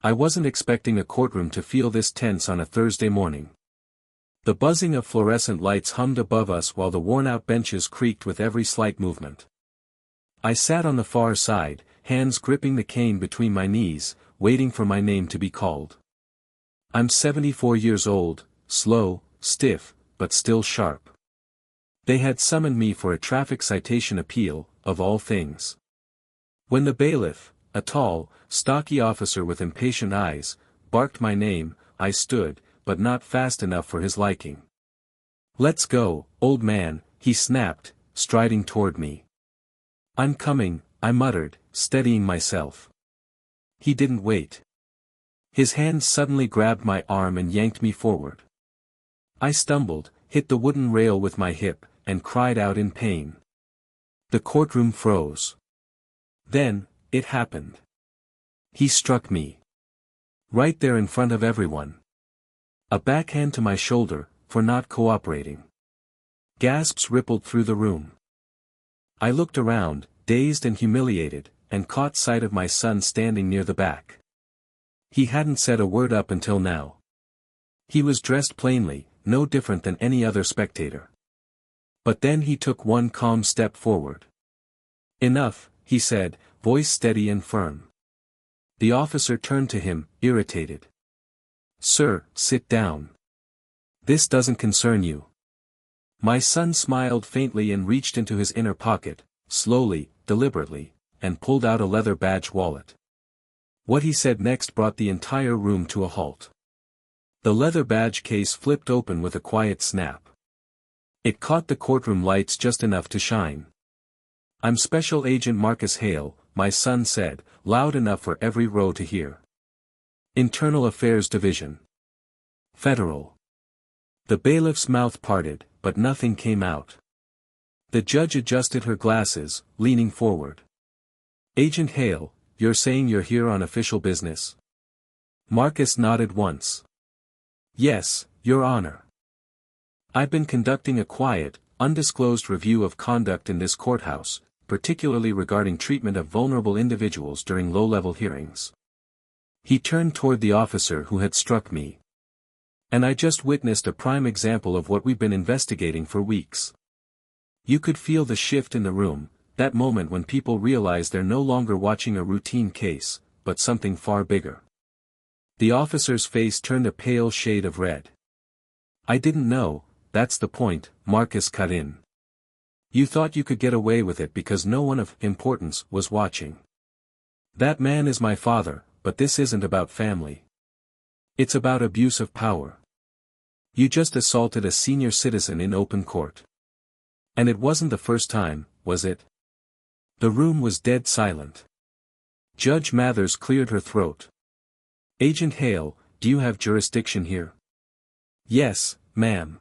I wasn't expecting a courtroom to feel this tense on a Thursday morning. The buzzing of fluorescent lights hummed above us while the worn-out benches creaked with every slight movement. I sat on the far side, hands gripping the cane between my knees, waiting for my name to be called. I'm 74 years old, slow, stiff, but still sharp. They had summoned me for a traffic citation appeal, of all things. When the bailiff, a tall, stocky officer with impatient eyes, barked my name, I stood, but not fast enough for his liking. "Let's go, old man," he snapped, striding toward me. "I'm coming," I muttered, steadying myself. He didn't wait. His hand suddenly grabbed my arm and yanked me forward. I stumbled, hit the wooden rail with my hip, and cried out in pain. The courtroom froze. Then, it happened. He struck me. Right there in front of everyone. A backhand to my shoulder, for not cooperating. Gasps rippled through the room. I looked around, dazed and humiliated, and caught sight of my son standing near the back. He hadn't said a word up until now. He was dressed plainly, no different than any other spectator. But then he took one calm step forward. "Enough," he said, voice steady and firm. The officer turned to him, irritated. "Sir, sit down. This doesn't concern you." My son smiled faintly and reached into his inner pocket, slowly, deliberately, and pulled out a leather badge wallet. What he said next brought the entire room to a halt. The leather badge case flipped open with a quiet snap. It caught the courtroom lights just enough to shine. "I'm Special Agent Marcus Hale," my son said, loud enough for every row to hear. "Internal Affairs Division. Federal." The bailiff's mouth parted, but nothing came out. The judge adjusted her glasses, leaning forward. "Agent Hale, you're saying you're here on official business?" Marcus nodded once. "Yes, Your Honor. I've been conducting a quiet, undisclosed review of conduct in this courthouse, particularly regarding treatment of vulnerable individuals during low-level hearings." He turned toward the officer who had struck me. "And I just witnessed a prime example of what we've been investigating for weeks." You could feel the shift in the room, that moment when people realize they're no longer watching a routine case, but something far bigger. The officer's face turned a pale shade of red. "I didn't know, that's the point," Marcus cut in. "You thought you could get away with it because no one of importance was watching. That man is my father, but this isn't about family. It's about abuse of power. You just assaulted a senior citizen in open court. And it wasn't the first time, was it?" The room was dead silent. Judge Mathers cleared her throat. "Agent Hale, do you have jurisdiction here?" "Yes, ma'am.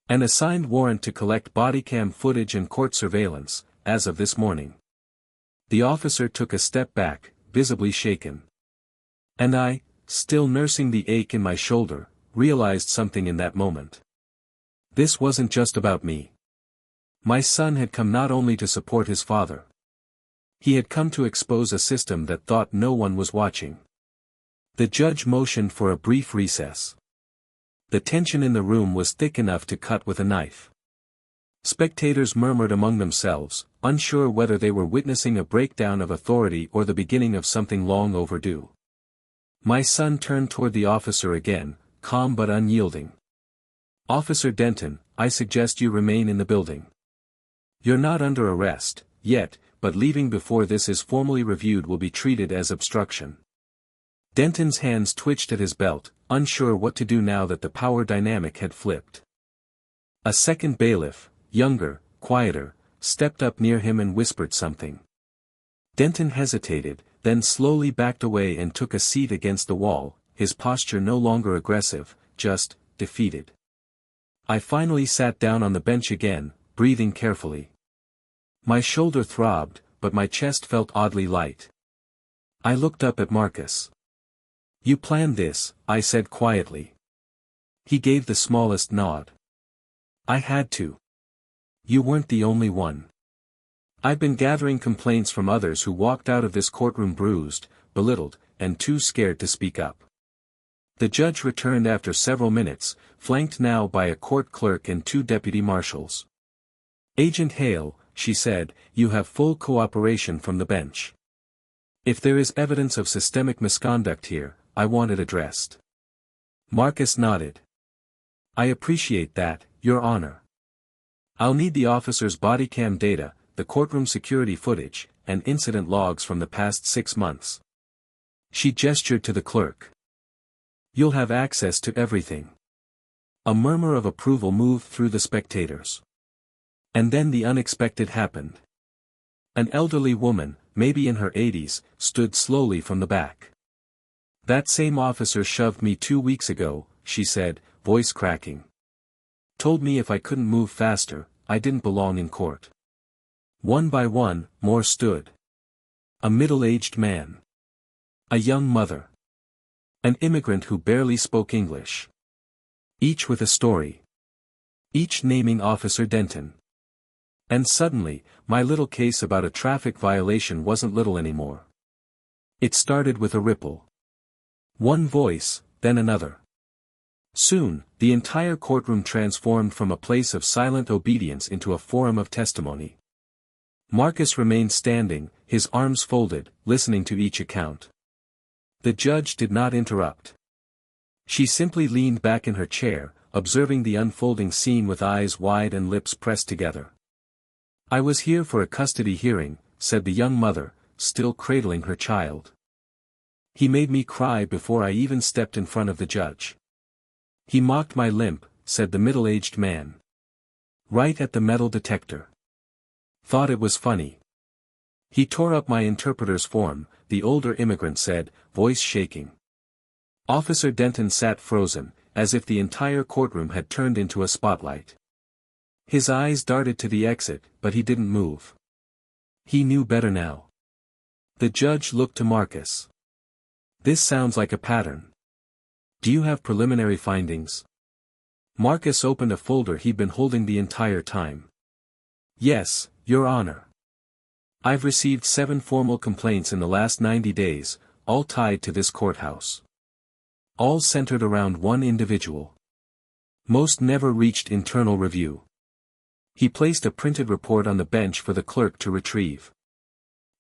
An assigned warrant to collect bodycam footage and court surveillance, as of this morning." The officer took a step back, visibly shaken. And I, still nursing the ache in my shoulder, realized something in that moment. This wasn't just about me. My son had come not only to support his father. He had come to expose a system that thought no one was watching. The judge motioned for a brief recess. The tension in the room was thick enough to cut with a knife. Spectators murmured among themselves, unsure whether they were witnessing a breakdown of authority or the beginning of something long overdue. My son turned toward the officer again, calm but unyielding. "Officer Denton, I suggest you remain in the building. You're not under arrest, yet, but leaving before this is formally reviewed will be treated as obstruction." Denton's hands twitched at his belt, unsure what to do now that the power dynamic had flipped. A second bailiff, younger, quieter, stepped up near him and whispered something. Denton hesitated, then slowly backed away and took a seat against the wall, his posture no longer aggressive, just defeated. I finally sat down on the bench again, breathing carefully. My shoulder throbbed, but my chest felt oddly light. I looked up at Marcus. "You planned this," I said quietly. He gave the smallest nod. "I had to. You weren't the only one. I've been gathering complaints from others who walked out of this courtroom bruised, belittled, and too scared to speak up. The judge returned after several minutes, flanked now by a court clerk and 2 deputy marshals. "Agent Hale," she said, "you have full cooperation from the bench. If there is evidence of systemic misconduct here, I want it addressed." Marcus nodded. "I appreciate that, Your Honor. I'll need the officer's body cam data, the courtroom security footage, and incident logs from the past 6 months." She gestured to the clerk. "You'll have access to everything." A murmur of approval moved through the spectators. And then the unexpected happened. An elderly woman, maybe in her 80s, stood slowly from the back. "That same officer shoved me 2 weeks ago," she said, voice cracking. "Told me if I couldn't move faster, I didn't belong in court." One by one, more stood. A middle-aged man. A young mother. An immigrant who barely spoke English. Each with a story. Each naming Officer Denton. And suddenly, my little case about a traffic violation wasn't little anymore. It started with a ripple. One voice, then another. Soon, the entire courtroom transformed from a place of silent obedience into a forum of testimony. Marcus remained standing, his arms folded, listening to each account. The judge did not interrupt. She simply leaned back in her chair, observing the unfolding scene with eyes wide and lips pressed together. "I was here for a custody hearing," said the young mother, still cradling her child. "He made me cry before I even stepped in front of the judge. He mocked my limp," said the middle-aged man. "Right at the metal detector. Thought it was funny. He tore up my interpreter's form," the older immigrant said, voice shaking. Officer Denton sat frozen, as if the entire courtroom had turned into a spotlight. His eyes darted to the exit, but he didn't move. He knew better now. The judge looked to Marcus. "This sounds like a pattern. Do you have preliminary findings?" Marcus opened a folder he'd been holding the entire time. "Yes, Your Honor. I've received 7 formal complaints in the last 90 days, all tied to this courthouse. All centered around one individual. Most never reached internal review." He placed a printed report on the bench for the clerk to retrieve.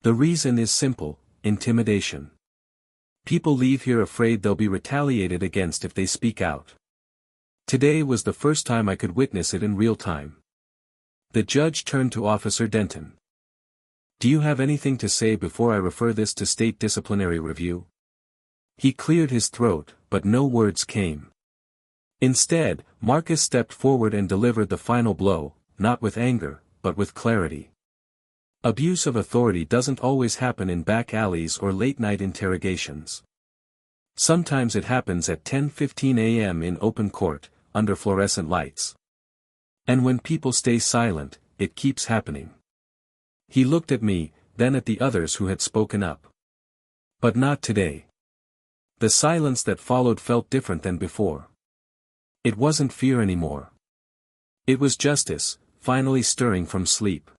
"The reason is simple: intimidation. People leave here afraid they'll be retaliated against if they speak out. Today was the first time I could witness it in real time." The judge turned to Officer Denton. "Do you have anything to say before I refer this to state disciplinary review?" He cleared his throat, but no words came. Instead, Marcus stepped forward and delivered the final blow, not with anger, but with clarity. Abuse of authority doesn't always happen in back alleys or late-night interrogations. Sometimes it happens at 10:15 a.m. in open court, under fluorescent lights. And when people stay silent, it keeps happening. He looked at me, then at the others who had spoken up. But not today. The silence that followed felt different than before. It wasn't fear anymore. It was justice, finally stirring from sleep.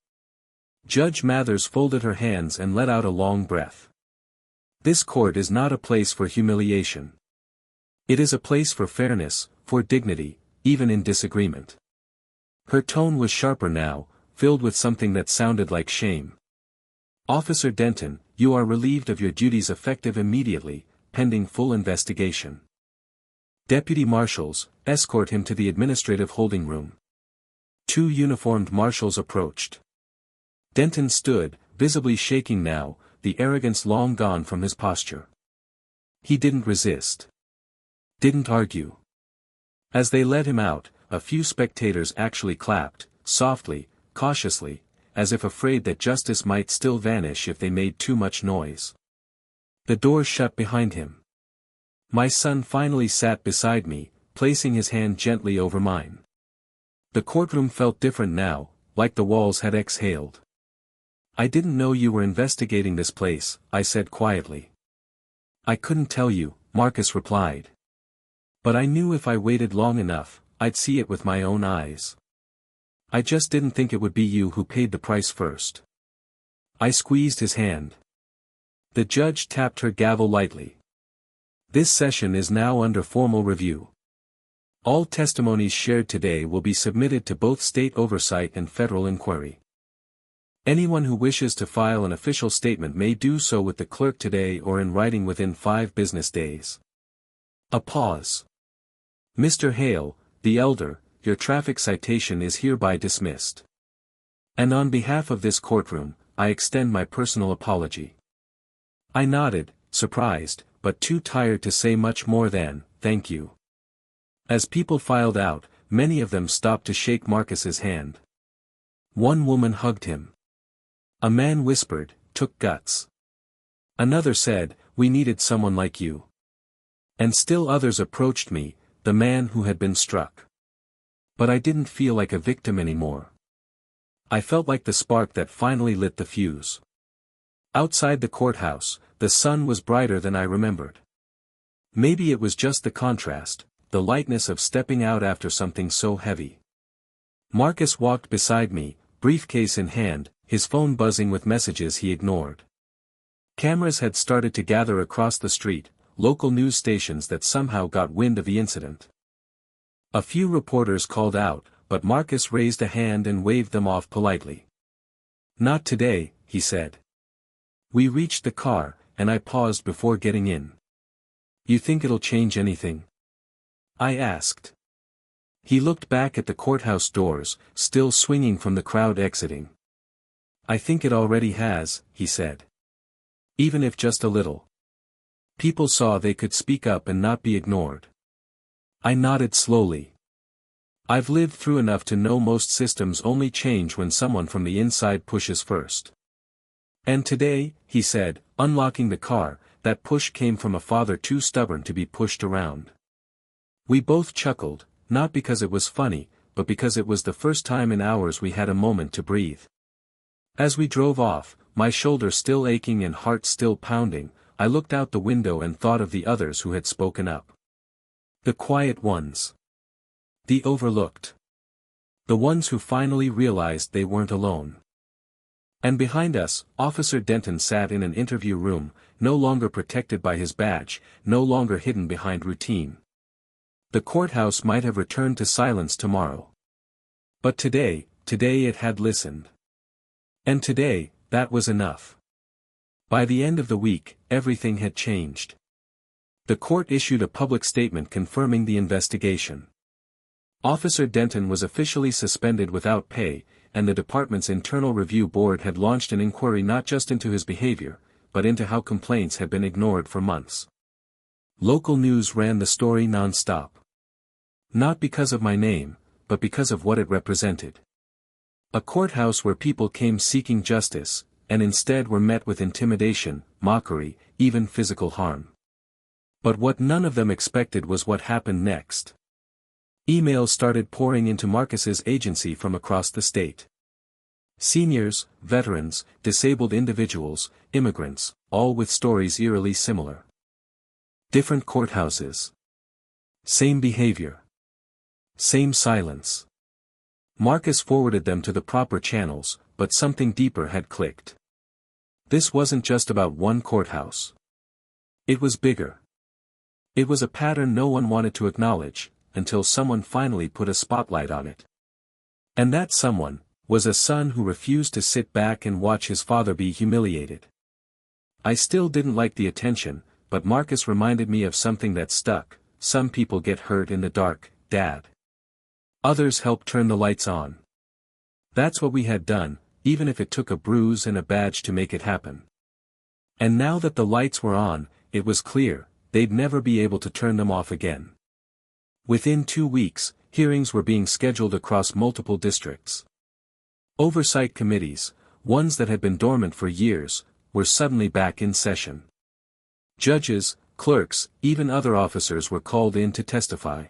Judge Mathers folded her hands and let out a long breath. "This court is not a place for humiliation. It is a place for fairness, for dignity, even in disagreement." Her tone was sharper now, filled with something that sounded like shame. "Officer Denton, you are relieved of your duties effective immediately, pending full investigation. Deputy marshals, escort him to the administrative holding room." 2 uniformed marshals approached. Denton stood, visibly shaking now, the arrogance long gone from his posture. He didn't resist. Didn't argue. As they led him out, a few spectators actually clapped, softly, cautiously, as if afraid that justice might still vanish if they made too much noise. The door shut behind him. My son finally sat beside me, placing his hand gently over mine. The courtroom felt different now, like the walls had exhaled. "I didn't know you were investigating this place," I said quietly. "I couldn't tell you," Marcus replied. "But I knew if I waited long enough, I'd see it with my own eyes. I just didn't think it would be you who paid the price first." I squeezed his hand. The judge tapped her gavel lightly. This session is now under formal review. All testimonies shared today will be submitted to both state oversight and federal inquiry. Anyone who wishes to file an official statement may do so with the clerk today or in writing within 5 business days. A pause. Mr. Hale, the elder, your traffic citation is hereby dismissed. And on behalf of this courtroom, I extend my personal apology. I nodded, surprised, but too tired to say much more than, thank you. As people filed out, many of them stopped to shake Marcus's hand. One woman hugged him. A man whispered, took guts. Another said, we needed someone like you. And still others approached me, the man who had been struck. But I didn't feel like a victim anymore. I felt like the spark that finally lit the fuse. Outside the courthouse, the sun was brighter than I remembered. Maybe it was just the contrast, the lightness of stepping out after something so heavy. Marcus walked beside me, briefcase in hand, his phone buzzing with messages he ignored. Cameras had started to gather across the street, local news stations that somehow got wind of the incident. A few reporters called out, but Marcus raised a hand and waved them off politely. Not today, he said. We reached the car, and I paused before getting in. You think it'll change anything? I asked. He looked back at the courthouse doors, still swinging from the crowd exiting. I think it already has, he said. Even if just a little. People saw they could speak up and not be ignored. I nodded slowly. I've lived through enough to know most systems only change when someone from the inside pushes first. And today, he said, unlocking the car, that push came from a father too stubborn to be pushed around. We both chuckled, not because it was funny, but because it was the first time in hours we had a moment to breathe. As we drove off, my shoulder still aching and heart still pounding, I looked out the window and thought of the others who had spoken up. The quiet ones. The overlooked. The ones who finally realized they weren't alone. And behind us, Officer Denton sat in an interview room, no longer protected by his badge, no longer hidden behind routine. The courthouse might have returned to silence tomorrow. But today it had listened. And today, that was enough. By the end of the week, everything had changed. The court issued a public statement confirming the investigation. Officer Denton was officially suspended without pay, and the department's internal review board had launched an inquiry not just into his behavior, but into how complaints had been ignored for months. Local news ran the story non-stop. Not because of my name, but because of what it represented. A courthouse where people came seeking justice, and instead were met with intimidation, mockery, even physical harm. But what none of them expected was what happened next. Emails started pouring into Marcus's agency from across the state. Seniors, veterans, disabled individuals, immigrants, all with stories eerily similar. Different courthouses. Same behavior. Same silence. Marcus forwarded them to the proper channels, but something deeper had clicked. This wasn't just about one courthouse. It was bigger. It was a pattern no one wanted to acknowledge, until someone finally put a spotlight on it. And that someone was a son who refused to sit back and watch his father be humiliated. I still didn't like the attention, but Marcus reminded me of something that stuck. Some people get hurt in the dark, Dad. Others help turn the lights on. That's what we had done, even if it took a bruise and a badge to make it happen. And now that the lights were on, it was clear, they'd never be able to turn them off again. Within 2 weeks, hearings were being scheduled across multiple districts. Oversight committees, ones that had been dormant for years, were suddenly back in session. Judges, clerks, even other officers were called in to testify.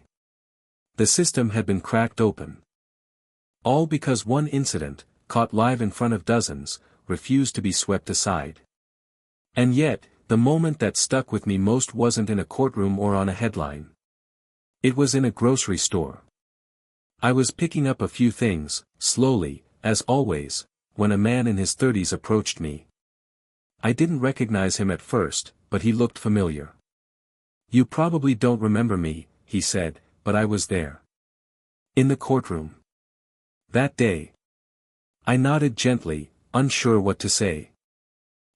The system had been cracked open. All because one incident, caught live in front of dozens, refused to be swept aside. And yet, the moment that stuck with me most wasn't in a courtroom or on a headline. It was in a grocery store. I was picking up a few things, slowly, as always, when a man in his 30s approached me. I didn't recognize him at first, but he looked familiar. You probably don't remember me, he said, but I was there. In the courtroom. That day. I nodded gently, unsure what to say.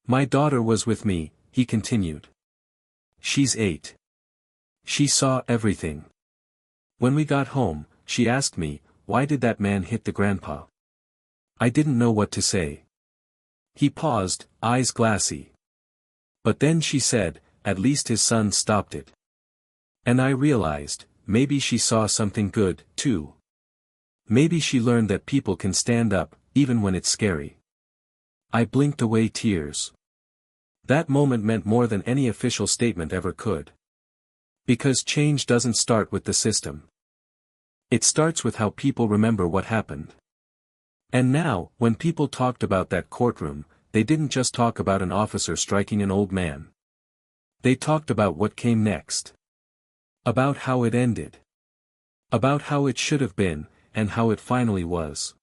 My daughter was with me, he continued. She's 8. She saw everything. When we got home, she asked me, why did that man hit the grandpa? I didn't know what to say. He paused, eyes glassy. But then she said, at least his son stopped it. And I realized, maybe she saw something good, too. Maybe she learned that people can stand up, even when it's scary. I blinked away tears. That moment meant more than any official statement ever could. Because change doesn't start with the system. It starts with how people remember what happened. And now, when people talked about that courtroom, they didn't just talk about an officer striking an old man. They talked about what came next. About how it ended. About how it should have been, and how it finally was.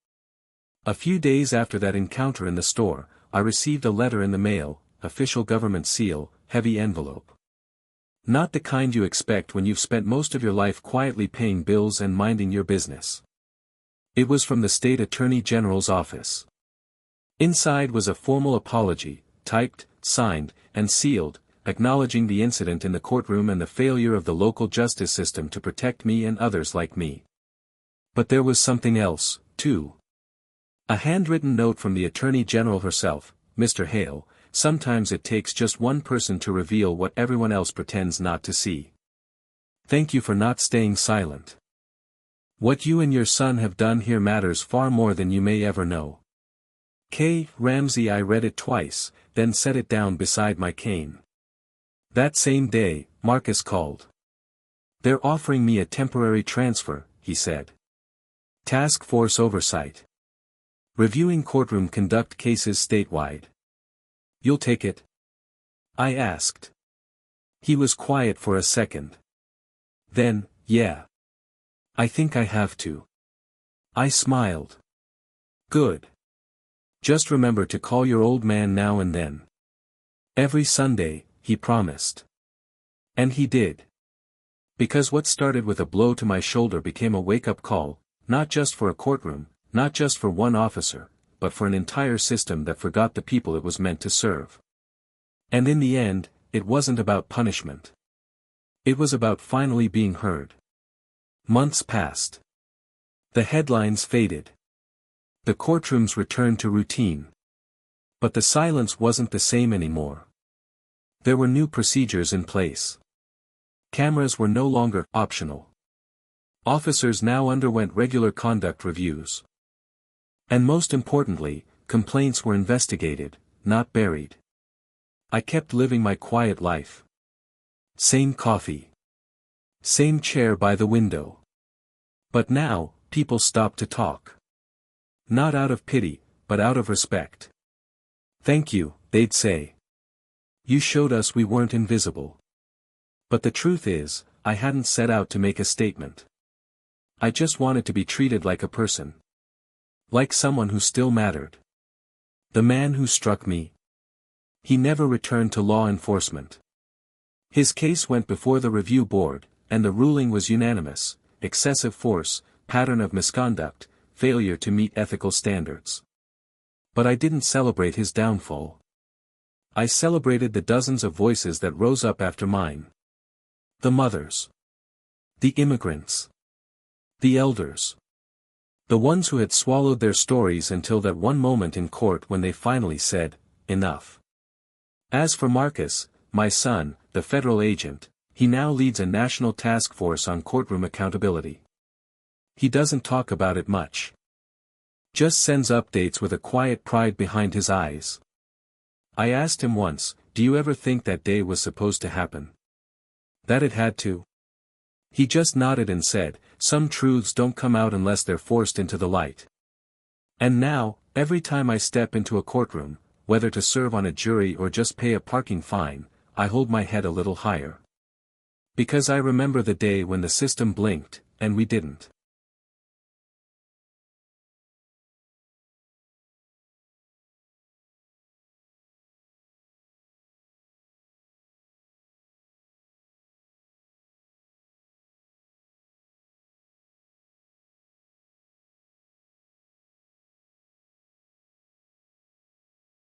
A few days after that encounter in the store, I received a letter in the mail, official government seal, heavy envelope. Not the kind you expect when you've spent most of your life quietly paying bills and minding your business. It was from the State Attorney General's office. Inside was a formal apology, typed, signed, and sealed, acknowledging the incident in the courtroom and the failure of the local justice system to protect me and others like me. But there was something else, too. A handwritten note from the Attorney General herself, Mr. Hale. Sometimes it takes just one person to reveal what everyone else pretends not to see. Thank you for not staying silent. What you and your son have done here matters far more than you may ever know. K. Ramsey. I read it twice, then set it down beside my cane. That same day, Marcus called. They're offering me a temporary transfer, he said. Task Force Oversight. Reviewing courtroom conduct cases statewide. You'll take it? I asked. He was quiet for a second. Then, yeah. I think I have to. I smiled. Good. Just remember to call your old man now and then. Every Sunday, he promised. And he did. Because what started with a blow to my shoulder became a wake-up call, not just for a courtroom, not just for one officer, but for an entire system that forgot the people it was meant to serve. And in the end, it wasn't about punishment. It was about finally being heard. Months passed. The headlines faded. The courtrooms returned to routine. But the silence wasn't the same anymore. There were new procedures in place. Cameras were no longer optional. Officers now underwent regular conduct reviews. And most importantly, complaints were investigated, not buried. I kept living my quiet life. Same coffee. Same chair by the window. But now, people stopped to talk. Not out of pity, but out of respect. Thank you, they'd say. You showed us we weren't invisible. But the truth is, I hadn't set out to make a statement. I just wanted to be treated like a person. Like someone who still mattered. The man who struck me. He never returned to law enforcement. His case went before the review board, and the ruling was unanimous: excessive force, pattern of misconduct, failure to meet ethical standards. But I didn't celebrate his downfall. I celebrated the dozens of voices that rose up after mine. The mothers. The immigrants. The elders. The ones who had swallowed their stories until that one moment in court when they finally said, enough. As for Marcus, my son, the federal agent, he now leads a national task force on courtroom accountability. He doesn't talk about it much. Just sends updates with a quiet pride behind his eyes. I asked him once, do you ever think that day was supposed to happen? That it had to? He just nodded and said, some truths don't come out unless they're forced into the light. And now, every time I step into a courtroom, whether to serve on a jury or just pay a parking fine, I hold my head a little higher. Because I remember the day when the system blinked, and we didn't.